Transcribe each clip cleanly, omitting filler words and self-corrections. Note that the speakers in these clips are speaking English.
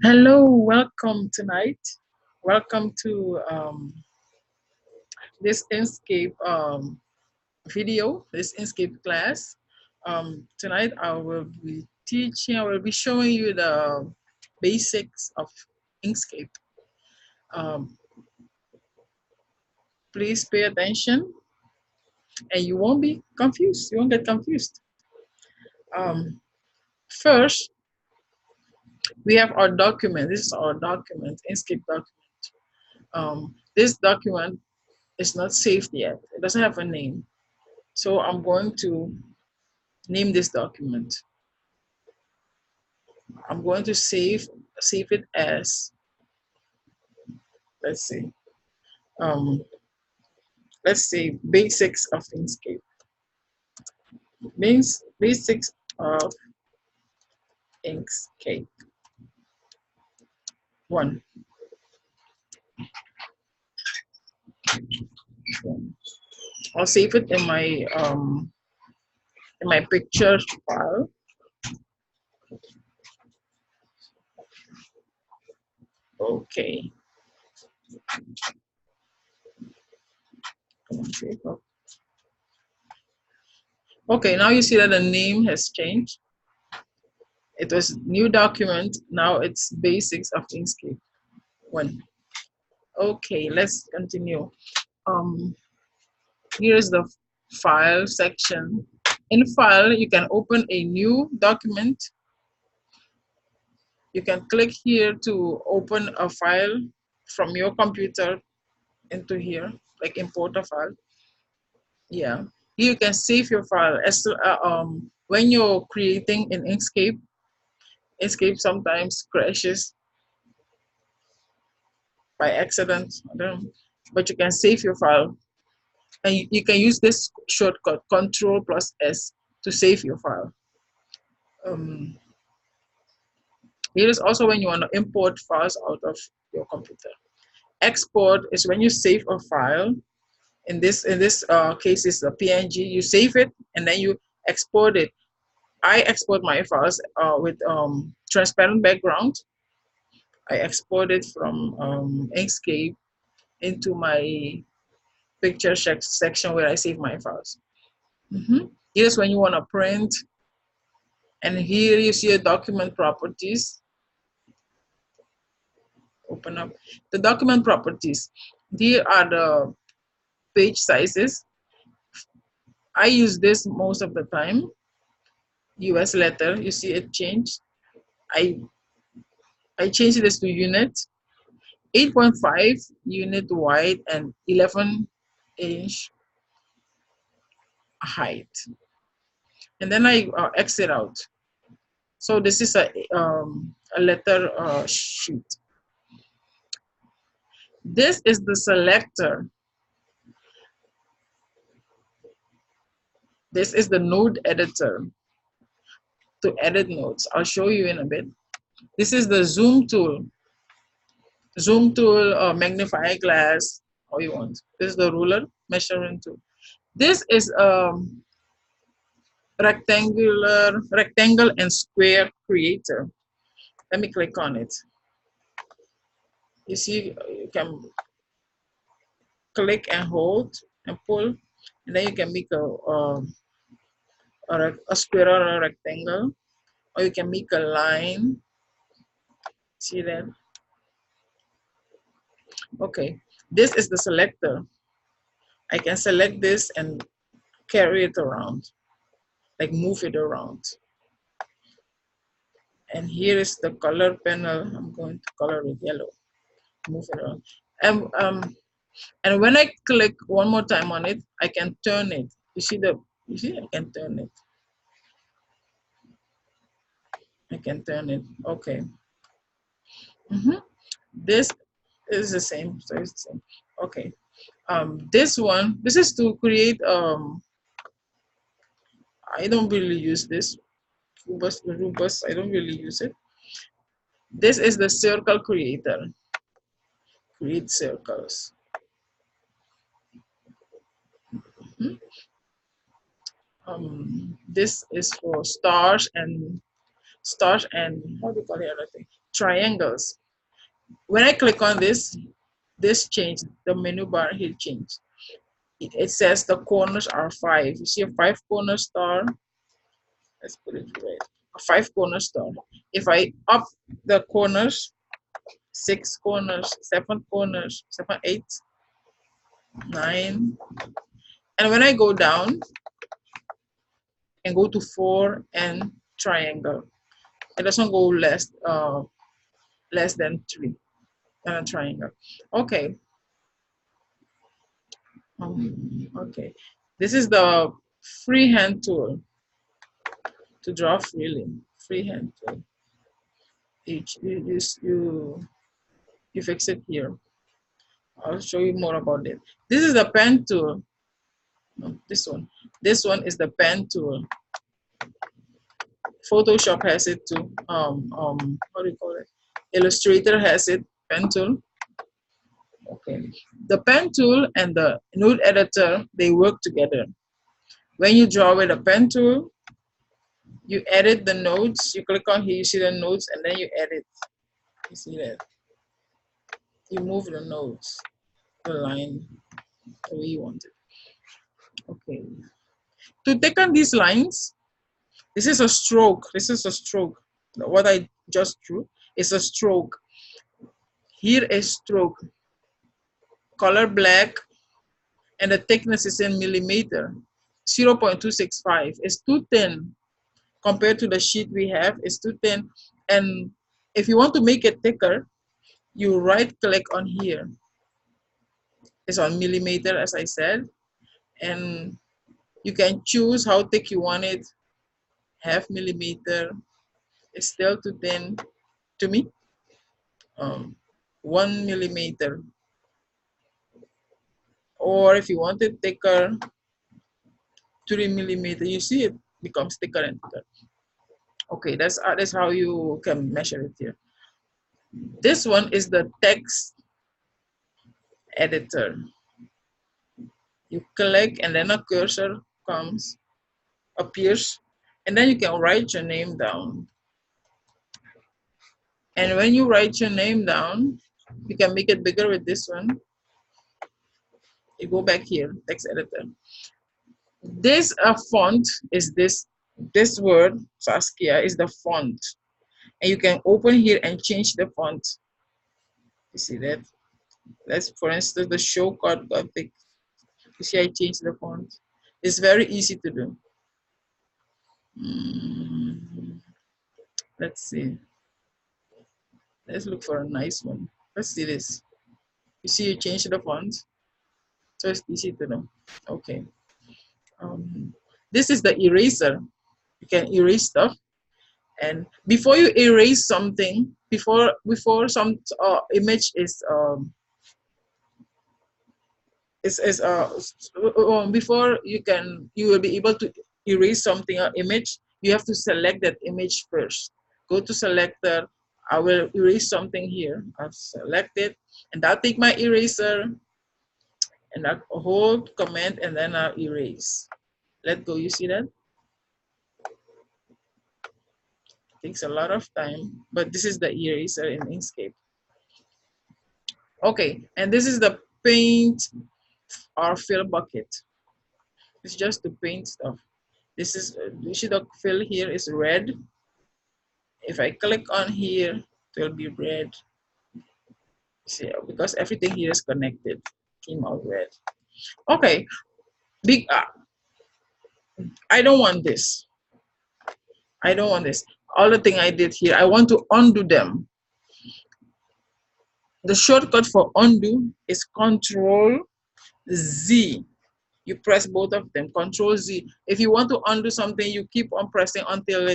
Hello, welcome tonight. Welcome to this Inkscape video, this Inkscape class. Tonight I will be teaching, I will be showing you the basics of Inkscape. Um, please pay attention and you won't be confused. You won't get confused. Um, First, we have our document. This is our document, Inkscape document. This document is not saved yet. It doesn't have a name. So I'm going to name this document. I'm going to save it as, let's see, um, let's say basics of Inkscape. Means basics of Inkscape. One. I'll save it in my picture file. Okay. Come on, save up. Okay, now you see that the name has changed. It was new document, now it's basics of Inkscape. One. Okay, let's continue. Here's the file section. In file, you can open a new document. You can click here to open a file from your computer into here, like import a file. Yeah, here you can save your file. When you're creating in Inkscape, Inkscape sometimes crashes by accident, I don't know, but you can save your file. And you can use this shortcut, Ctrl+S, to save your file. Here is also when you want to import files out of your computer. Export is when you save a file. In this case, it's a PNG. You save it and then you export it. I export my files with transparent background. I export it from Inkscape into my picture section where I save my files. Here's when you want to print. And here you see your document properties. Open up the document properties. Here are the page sizes. I use this most of the time. US letter, you see it changed. I changed this to unit, 8.5 unit wide and 11-inch height. And then I exit out. So this is a letter sheet. This is the selector. This is the node editor to edit nodes. I'll show you in a bit. This is the zoom tool. Zoom tool or magnifying glass, how you want. This is the ruler measuring tool. This is rectangle and square creator. Let me click on it. You see, you can click and hold and pull, and then you can make a square or a rectangle, or you can make a line. See that? Okay, this is the selector. I can select this and carry it around, like move it around. And here is the color panel. I'm going to color it yellow. Move it around. And when I click one more time on it, I can turn it. You see, I can turn it. I can turn it. Okay. This is the same. So it's the same. Okay. This is to create I don't really use this. Rubus, I don't really use it. This is the circle creator. Create circles. This is for stars and stars and how do you call it other thing? Triangles. When I click on this changed, the menu bar here changed. It says the corners are 5. You see a 5 corner star? Let's put it right. A 5 corner star. If I up the corners, 6 corners, 7 corners, 7, 8, 9. And when I go down and go to 4 and triangle, it doesn't go less than 3 and a triangle. Okay. Okay. This is the freehand tool to draw freely. Freehand tool. You fix it here. I'll show you more about it. This is the pen tool. No, this one. This one is the pen tool. Photoshop has it too. How do you call it? Illustrator has it. Pen tool. Okay. The pen tool and the node editor, they work together. When you draw with a pen tool, you edit the nodes. You click on here, you see the nodes, and then you edit. You see that? You move the nodes, the line, the way you want it. Okay. To take on these lines, this is a stroke. This is a stroke. What I just drew is a stroke. Here is stroke. Color black, and the thickness is in millimeter. 0.265 is too thin compared to the sheet we have. It's too thin. And if you want to make it thicker, you right click on here. It's on millimeter, as I said, and you can choose how thick you want it. Half millimeter. It's still too thin to me. 1 millimeter. Or if you want it thicker, 3 millimeter. You see it becomes thicker and thicker. Okay, that's how you can measure it here. This one is the text editor. You click and then a cursor appears, and then you can write your name down. And when you write your name down, you can make it bigger with this one. You go back here, text editor. This font is this word, Saskia, is the font. And you can open here and change the font. You see that? Let's, for instance, the show card got big. You see, I changed the font. It's very easy to do. Let's see. Let's look for a nice one. Let's see this. You see, you change the font. So it's easy to do. Okay. This is the eraser. You can erase stuff. And before you erase something, before some image is before you will be able to erase something or image, you have to select that image first. Go to selector. I will erase something here. I'll select it, and I'll take my eraser and I'll hold command and then I'll erase. Let go. You see that? It takes a lot of time, but this is the eraser in Inkscape. Okay, and this is the paint or fill bucket. It's just to paint stuff. This is, you see the fill here is red. If I click on here, it will be red. See, because everything here is connected. Came out red. Okay, big. I don't want this. I don't want this. All the thing I did here, I want to undo them. The shortcut for undo is Control Z. You press both of them, Control Z. If you want to undo something, you keep on pressing until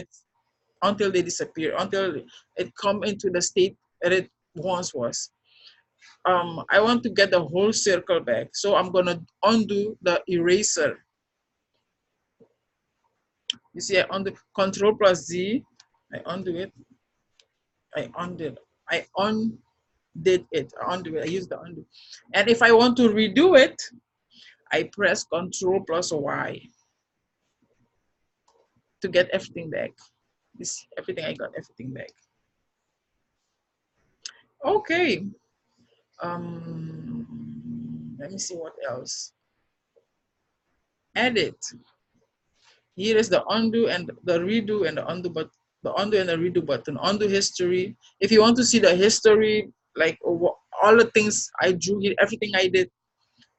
they disappear, until it come into the state that it once was. I want to get the whole circle back, so I'm gonna undo the eraser. You see, I undo Control plus Z. I undo it. I undid it. I undo it. I use the undo. And if I want to redo it, I press Control plus Y to get everything back. This everything I got everything back. Okay. Let me see what else. Edit. Here is the undo and the redo and the undo, but the undo and the redo button. Undo history. If you want to see the history, like all the things I drew here, everything I did,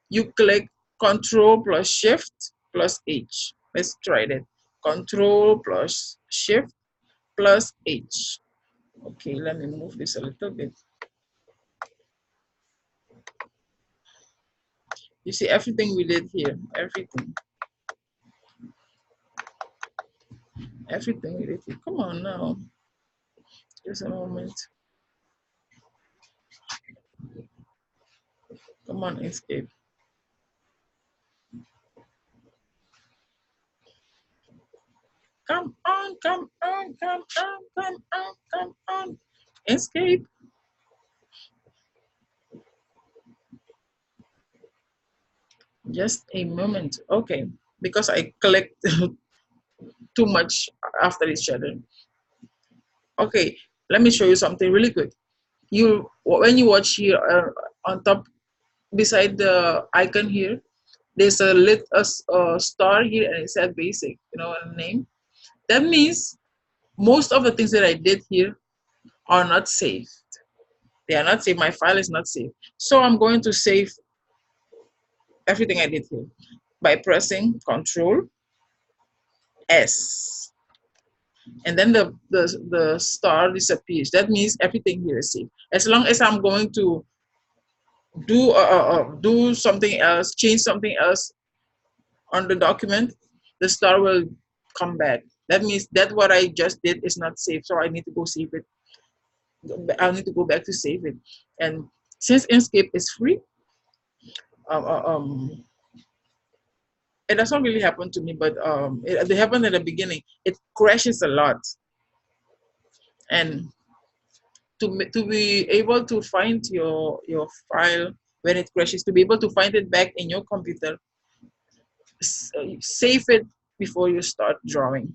you click Control plus Shift plus H. Let's try that. Control plus Shift plus H. Okay, let me move this a little bit. You see everything we did here, everything. Everything we did here. Come on now. Just a moment. Come on, Inkscape. Come on, come on, come on, come on, come on. Inkscape. Just a moment. Okay, because I clicked too much after each other. Okay, let me show you something really good. You when you watch here on top beside the icon here, there's a star here and it says basic, you know, a name. That means most of the things that I did here are not saved. They are not saved. My file is not saved. So I'm going to save everything I did here by pressing Control S. And then the star disappears. That means everything here is saved. As long as I'm going to do something else, change something else on the document, the star will come back. That means that what I just did is not saved, so I need to go save it. I'll need to go back to save it. And since Inkscape is free, um, uh, um, it doesn't really happen to me, but it happened at the beginning. It crashes a lot, and to be able to find your file when it crashes, to be able to find it back in your computer, save it before you start drawing.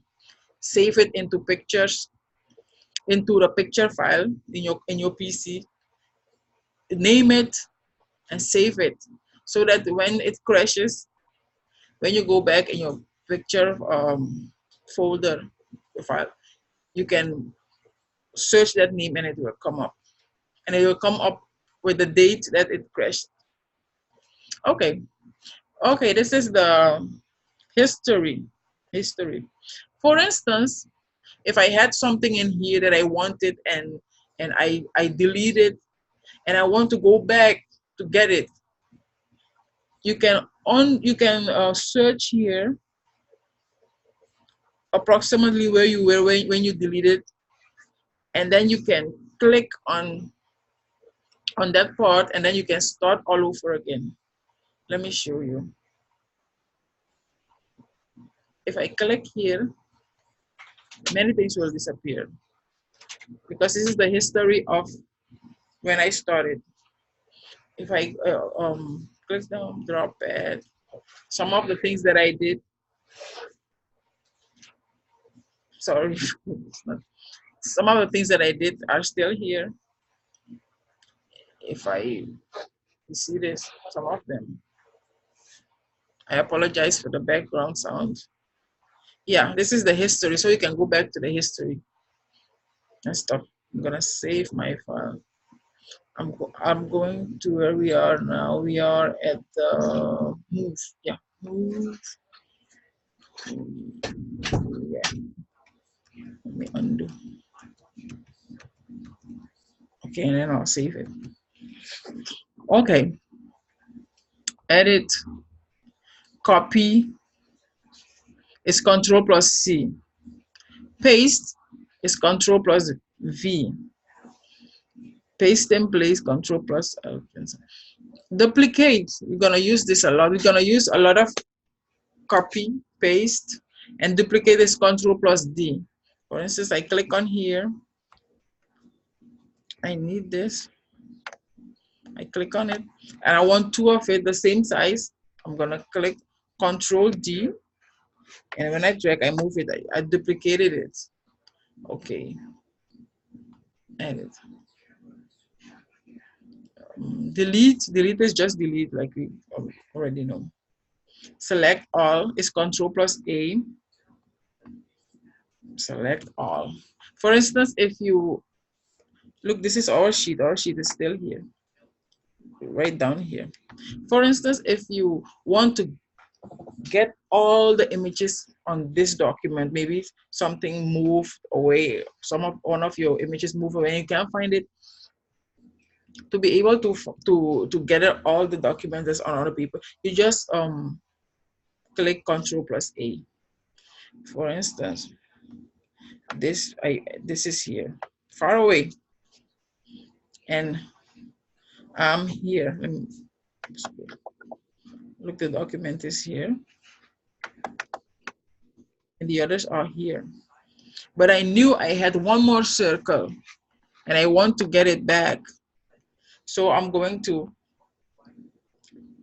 Save it into pictures, into the picture file in your PC. Name it and save it so that when it crashes, when you go back in your picture folder file, you can search that name and it will come up. And it will come up with the date that it crashed. Okay. Okay, this is the history. For instance, if I had something in here that I wanted and I deleted and I want to go back to get it, you can search here approximately where you were when you deleted, and then you can click on that part and then you can start all over again. Let me show you. If I click here, many things will disappear because this is the history of when I started. If I click down, drop pad, some of the things that I did, sorry, some of the things that I did are still here. If you see this, some of them. I apologize for the background sound. Yeah, this is the history, so you can go back to the history and stuff. I'm gonna save my file. I'm going to where we are now. We are at the move. Yeah, move. Yeah. Let me undo. Okay, and then I'll save it. Okay. Edit. Copy is Control plus C. Paste is Control plus V. Paste in place, Control plus L. Duplicate. We're gonna use this a lot. We're gonna use a lot of copy, paste, and duplicate is Control plus D. For instance, I click on here. I need this. I click on it, and I want two of it the same size. I'm gonna click Control D, and when I drag, I move it. I duplicated it. Okay, edit. Delete is just delete, like we already know. Select all is Control plus A. Select all. For instance, if you look, this is our sheet. Our sheet is still here, right down here. For instance, if you want to get all the images on this document, maybe something moved away, one of your images move away, and you can't find it, to be able to gather all the documents that's on other people, you just click Control plus A. For instance, this is here, far away, and I'm here. Let me look. The document is here, and the others are here. But I knew I had one more circle, and I want to get it back. So I'm going to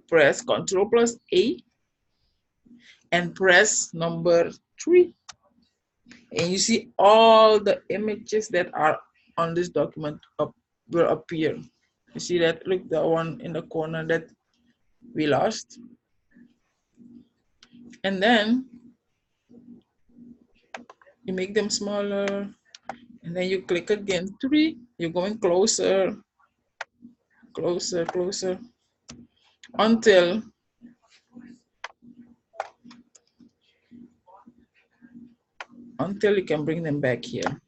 press Control plus A and press number 3. And you see all the images that are on this document will appear. You see that? Look, the one in the corner that we lost. And then you make them smaller. And then you click again 3. You're going closer, closer, closer, until you can bring them back here,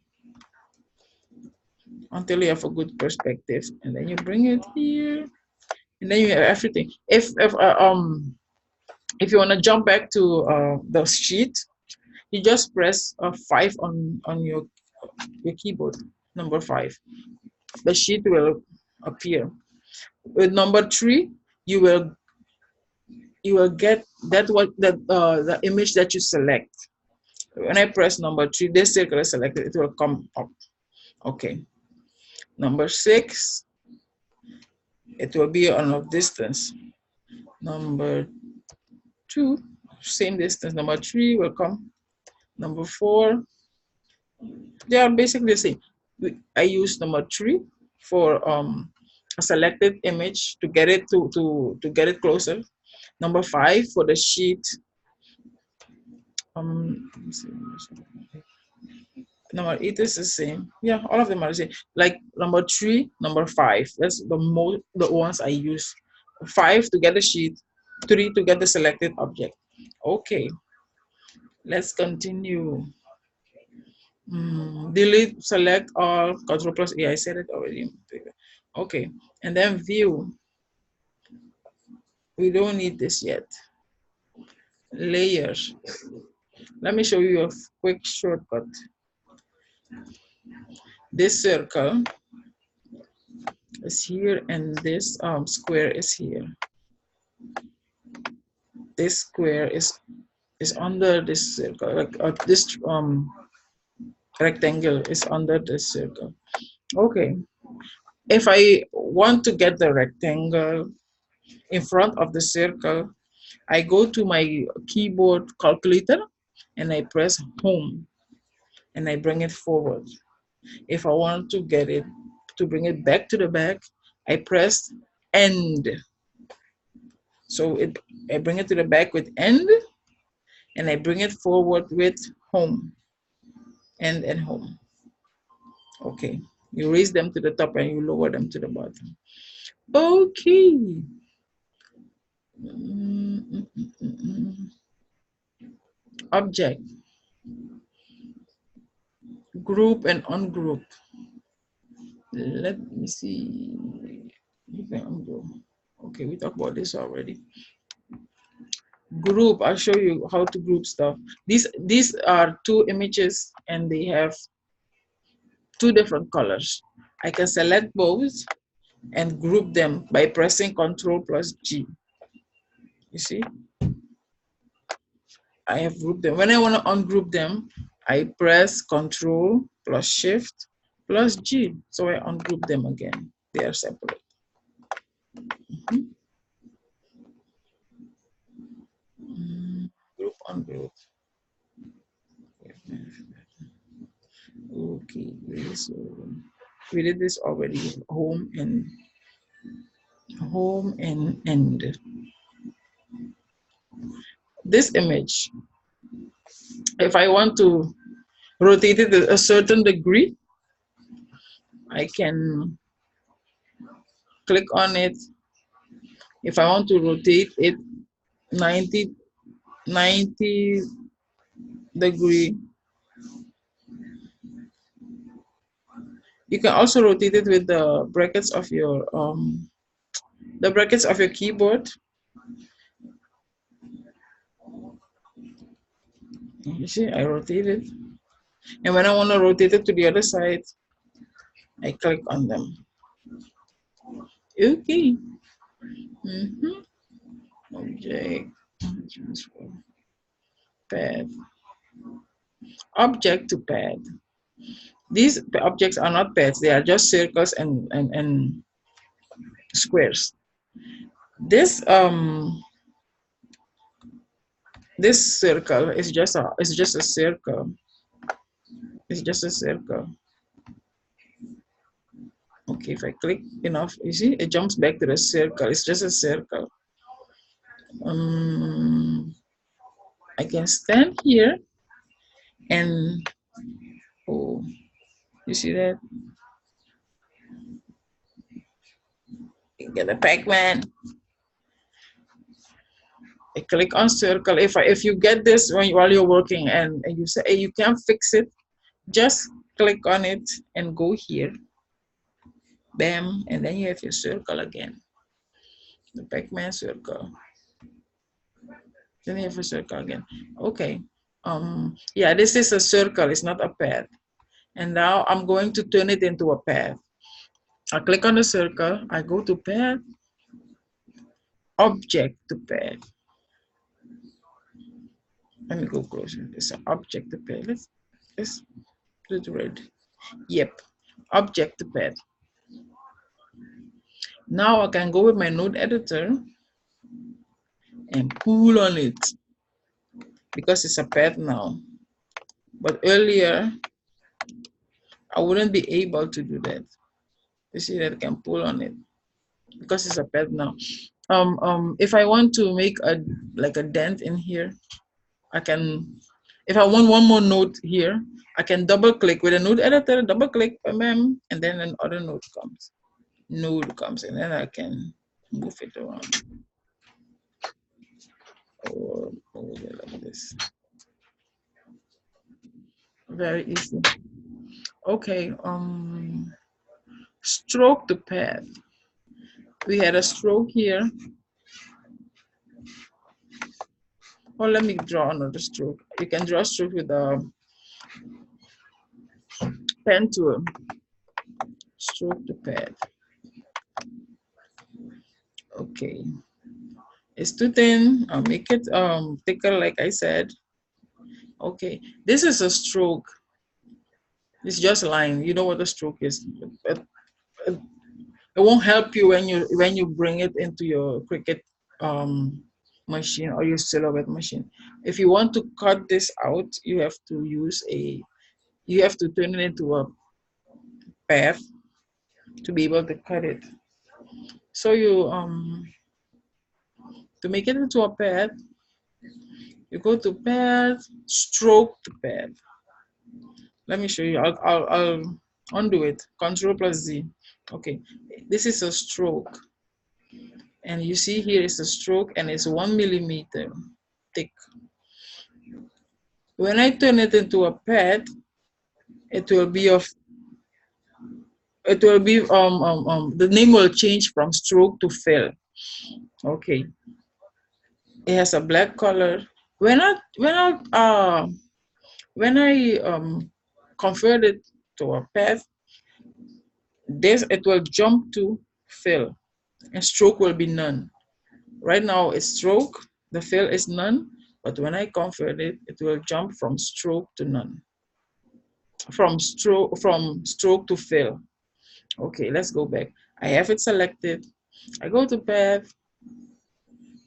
until you have a good perspective, and then you bring it here, and then you have everything. If you want to jump back to the sheet, you just press 5 on your keyboard, number 5. The sheet will appear. With number 3, you will get the image that you select. When I press number 3, this circle is selected, it will come up. Okay. Number 6, it will be on a distance. Number 2, same distance. Number 3 will come. Number 4, they are basically the same. I use number 3 for a selected image to get it to get it closer. Number 5 for the sheet. Number 8 is the same. Yeah, all of them are the same. Like number 3, number 5. That's the ones I use. 5 to get the sheet, 3 to get the selected object. Okay, let's continue. Delete, select all, Control plus A. I said it already. Okay, and then view. We don't need this yet. Layers. Let me show you a quick shortcut. This circle is here, and this square is here. This square is under this circle. Like this rectangle is under this circle. Okay. If I want to get the rectangle in front of the circle, I go to my keyboard calculator and I press home and I bring it forward. If I want to get it, to bring it back to the back, I press end. So I bring it to the back with end, and I bring it forward with home, end and home. Okay, you raise them to the top and you lower them to the bottom. Okay. Object, group and ungroup. Let me see. Okay, we talked about this already. Group, I'll show you how to group stuff. These are 2 images and they have 2 different colors. I can select both and group them by pressing Control plus G. You see? I have grouped them. When I want to ungroup them, I press Control plus Shift plus G. So I ungroup them again. They are separate. Group, ungroup. Okay, so we did this already. Home and end. This image, if I want to rotate it a certain degree, I can click on it. If I want to rotate it 90 degree, you can also rotate it with the brackets of your keyboard. You see, I rotate it, and when I want to rotate it to the other side, I click on them. Okay. Object, transfer, path, object to path. These objects are not paths; they are just circles and squares. This this circle is just a circle. It's just a circle. Okay, if I click enough, you see, it jumps back to the circle. It's just a circle. I can stand here and, oh, you see that? You get a Pac-Man. I click on circle. If you get this while you're working and you say, hey, you can't fix it, just click on it and go here. Bam, and then you have your circle again. The Pac-Man circle. Then you have a circle again. Okay. Yeah, this is a circle, it's not a path. And now I'm going to turn it into a path. I click on the circle, I go to path, object to path. Let me go closer. It's an object to path. Let's put it red. Yep, object to path. Now I can go with my node editor and pull on it because it's a path now. But earlier, I wouldn't be able to do that. You see that I can pull on it because it's a path now. If I want to make a dent in here, I can. If I want one more node here, I can double click with a node editor, double click, and then another node comes. And then I can move it around or like this. Very easy. Okay. Stroke the path. We had a stroke here. Or let me draw another stroke. You can draw a stroke with a pen tool. Stroke the path. Okay. It's too thin. I'll make it thicker, like I said. Okay. This is a stroke. It's just a line. You know what a stroke is. It won't help you when you bring it into your Cricut machine or your Silhouette machine. If you want to cut this out, you have to turn it into a path to be able to cut it. So you to make it into a path, you go to path, stroke the path. Let me show you. I'll undo it. Control+Z. Okay, this is a stroke. And you see here is a stroke and it's 1 millimeter thick. When I turn it into a path, it will be the name will change from stroke to fill. Okay. It has a black color. When I convert it to a path, it will jump to fill, and stroke will be none. Right now it's stroke, the fill is none, but when I convert it, it will jump from stroke to none. From stroke to fill. Okay, let's go back. I have it selected. I go to path,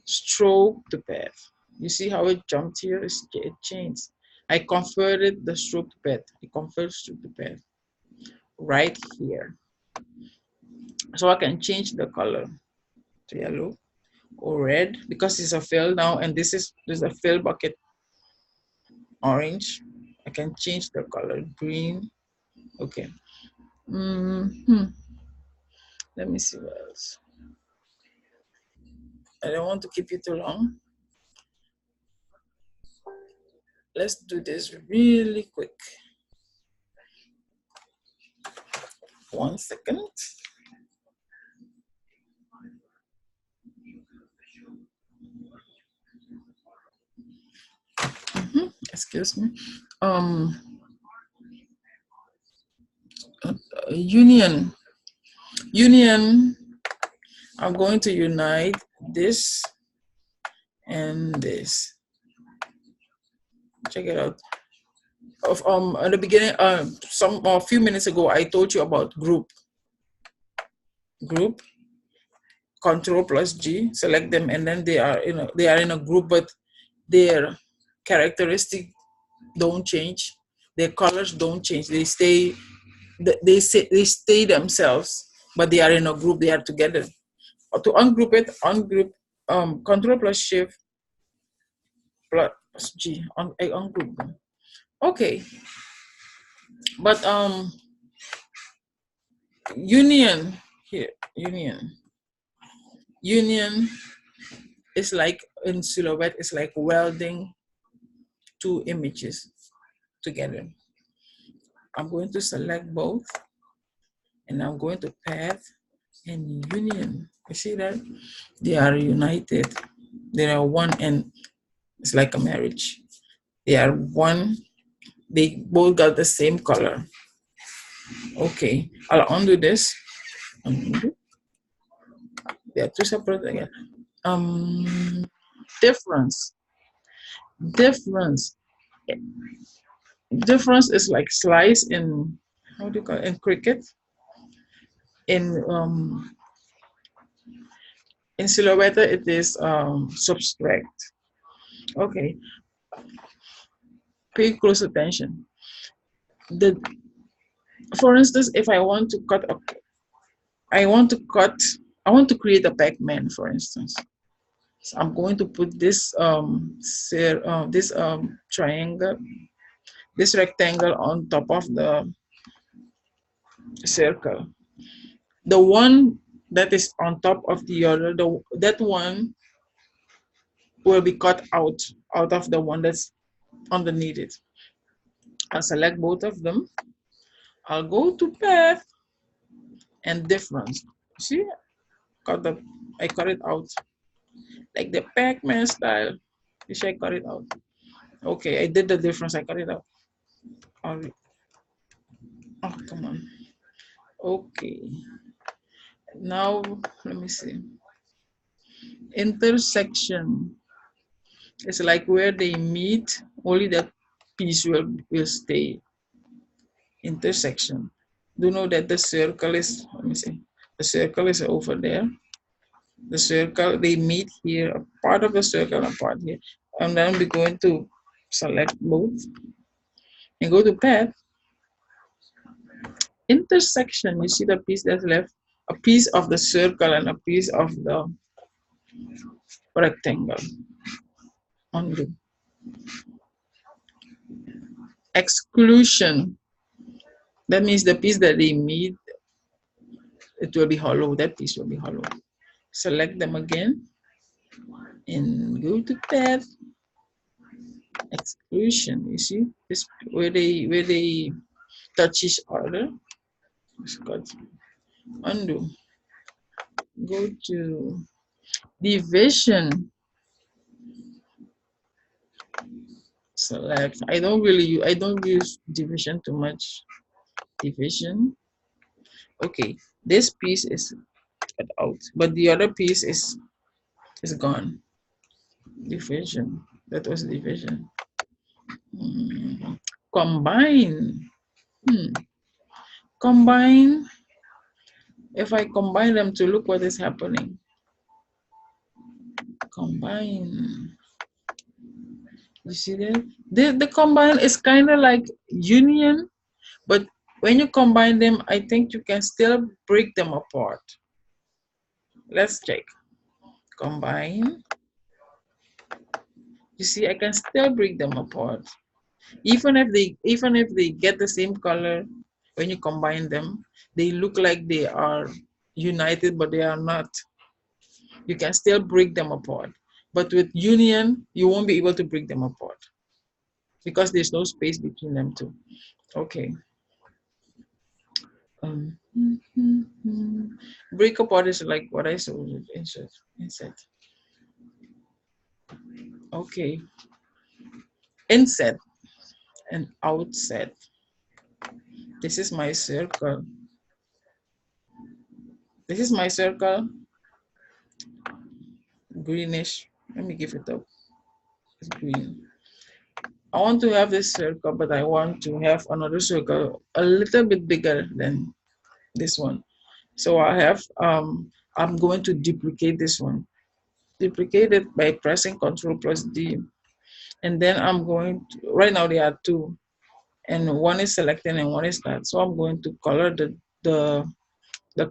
stroke to path. You see how it jumped here? It changed. I converted the stroke to path. I convert stroke to path right here. So I can change the color to yellow or red because it's a fill now, and this is a fill bucket orange. I can change the color green. Okay. Let me see what else. I don't want to keep you too long. Let's do this really quick. 1 second. Excuse me. Union. I'm going to unite this and this. Check it out. At the beginning, a few minutes ago, I told you about group. Control plus G, select them, and then they are in a group, but their characteristic don't change. Their colors don't change. They stay. They stay themselves, but they are in a group. They are together. To ungroup it, Control plus Shift plus G. I ungroup them. Okay, but union here. Union is like in Silhouette. It's like welding two images together. I'm going to select both, and I'm going to path and union. You see that? They are united. They are one, and it's like a marriage. They are one. They both got the same color. Okay, I'll undo this. Undo. They are two separate again. Difference. Difference. Difference is like slice in, how do you call it, in cricket. In Silhouette, it is subtract. Okay, pay close attention. For instance, if I want to cut I want to create a Pac-Man, for instance. So I'm going to put this triangle, this rectangle on top of the circle. The one that is on top of the other, that one will be cut out of the one that's underneath it. I'll select both of them. I'll go to path and difference. See, I cut it out like the Pac-Man style. You see, I cut it out. Okay, I did the difference. I cut it out. Oh, come on. Okay. Now, let me see. Intersection. It's like where they meet, only that piece will stay. Intersection. Do you know that the circle is, let me see. The circle is over there. The circle, they meet here, a part of the circle and part here. And then we're going to select both and go to path. Intersection, you see the piece that's left, a piece of the circle and a piece of the rectangle. Undo. Exclusion, that means the piece that they meet, it will be hollow. That piece will be hollow. Select them again and go to path. Exclusion, you see this where they touch each other. Undo. Go to division. Select. I don't use division too much. Division. Okay, this piece is cut out, but the other piece is gone. Division. That was division. Combine. Combine. If I combine them to look what is happening. Combine. You see that? The combine is kind of like union, but when you combine them, I think you can still break them apart. Let's check. Combine. You see, I can still break them apart. Even if they get the same color, when you combine them, they look like they are united, but they are not. You can still break them apart. But with union, you won't be able to break them apart because there's no space between them two. Okay. Um, break apart is like what I saw. Insert. Insert. Okay. Inset and outset. This is my circle. This is my circle. Greenish. Let me give it up. It's green. I want to have this circle, but I want to have another circle a little bit bigger than this one. So I'm going to duplicate this one. Duplicate it by pressing Ctrl plus D. And then I'm going to, right now there are two, and one is selected and one is not. So I'm going to color the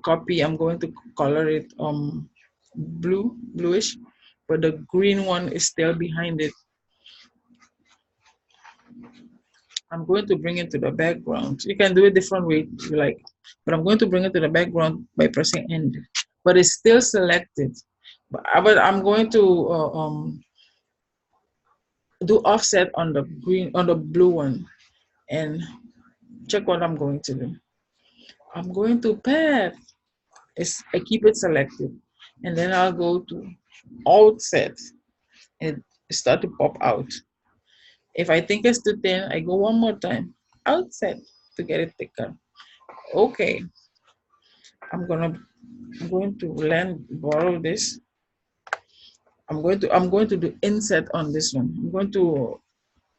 copy. I'm going to color it bluish, but the green one is still behind it. I'm going to bring it to the background. You can do it different way if you like, but I'm going to bring it to the background by pressing End. But it's still selected. But I'm going to do offset on the green, on the blue one, and check what I'm going to do. I'm going to path. I keep it selected, and then I'll go to offset, and it start to pop out. If I think it's too thin, I go one more time, outset to get it thicker. Okay, I'm going to borrow this. I'm going to do inset on this one. I'm going to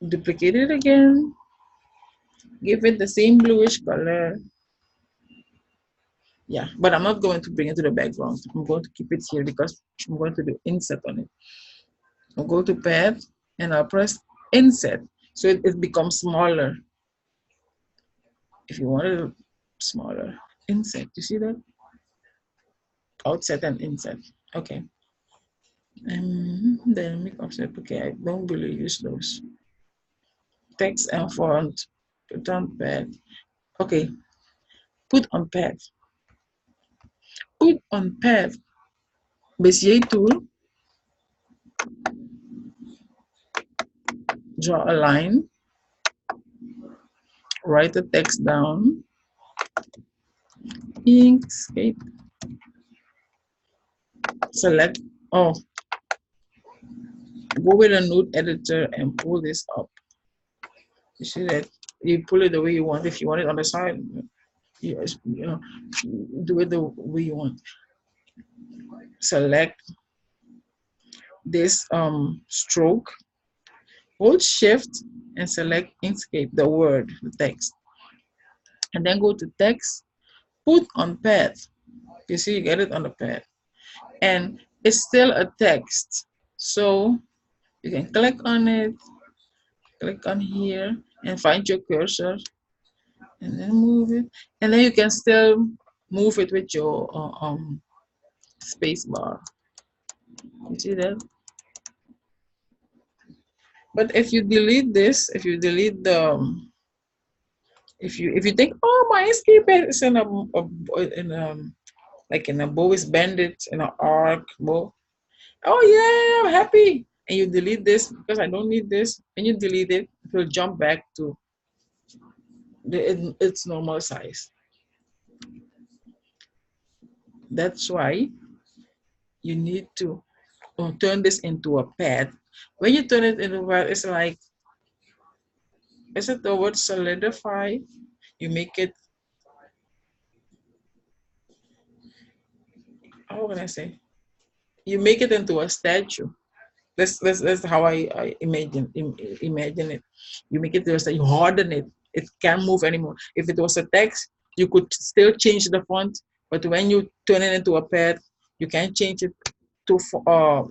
duplicate it again, give it the same bluish color. Yeah, but I'm not going to bring it to the background. I'm going to keep it here because I'm going to do inset on it. I'll go to path and I'll press inset so it becomes smaller. If you want it smaller, inset. You see that? Outset and inset. Okay. Dynamic offset. Okay, I don't really use those. Text and font. Put on path. Okay. Put on path. Put on path. Bezier tool. Draw a line. Write the text down. Inkscape. Select. Oh, go with a node editor and pull this up. You see that? You pull it the way you want. If you want it on the side, you know, do it the way you want. Select this stroke. Hold Shift and select Inkscape, the word, the text, and then go to text. Put on path. You see, you get it on the path, and it's still a text. So you can click on it, click on here, and find your cursor, and then move it, and then you can still move it with your space bar. You see that? But if you delete this, if you delete the if you think, oh, my escape is in a like in a bow is banded in an arc bow. Oh yeah, I'm happy. And you delete this because I don't need this. And you delete it, it will jump back to its normal size. That's why you need to turn this into a pad. When you turn it into a pad, it's like, is it the word solidify? You make it, how can I say? You make it into a statue. That's how I imagine it. You make it to a statue, you harden it. It can't move anymore. If it was a text, you could still change the font, but when you turn it into a pad, you can't change it to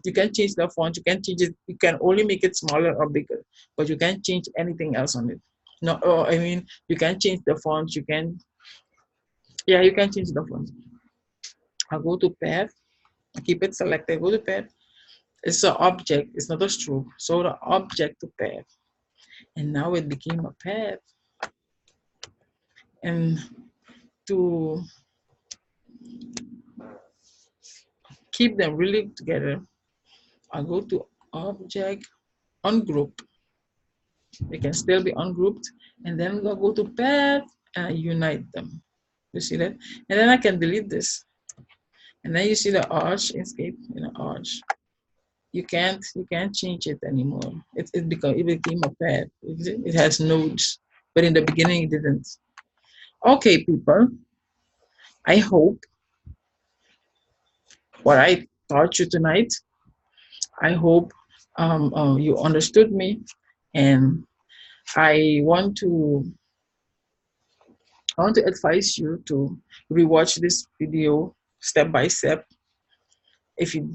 you can change the font, you can change it, you can only make it smaller or bigger, but you can't change anything else on it. No, I mean, you can change the font, you can, yeah, you can change the font. I'll go to path, I keep it selected, go to path. It's an object, it's not a stroke. So the object to path. And now it became a path. And to keep them really together, I'll go to object, ungroup. They can still be ungrouped. And then I'll go to path and unite them. You see that? And then I can delete this. And then you see the arch, Inkscape, you know, arch. You can't change it anymore. It became a path. It has nodes, but in the beginning it didn't. Okay, people. I hope what I taught you tonight, I hope you understood me, and I want to advise you to rewatch this video step by step. If you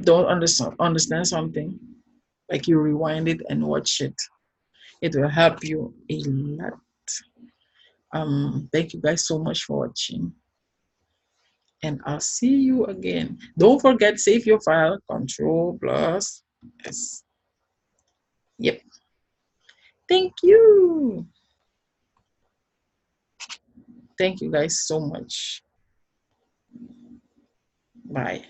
don't understand something, like you rewind it and watch it. It will help you a lot. Thank you guys so much for watching, and I'll see you again. Don't forget, save your file, Control plus S. Yep. Thank you. Thank you guys so much. Bye.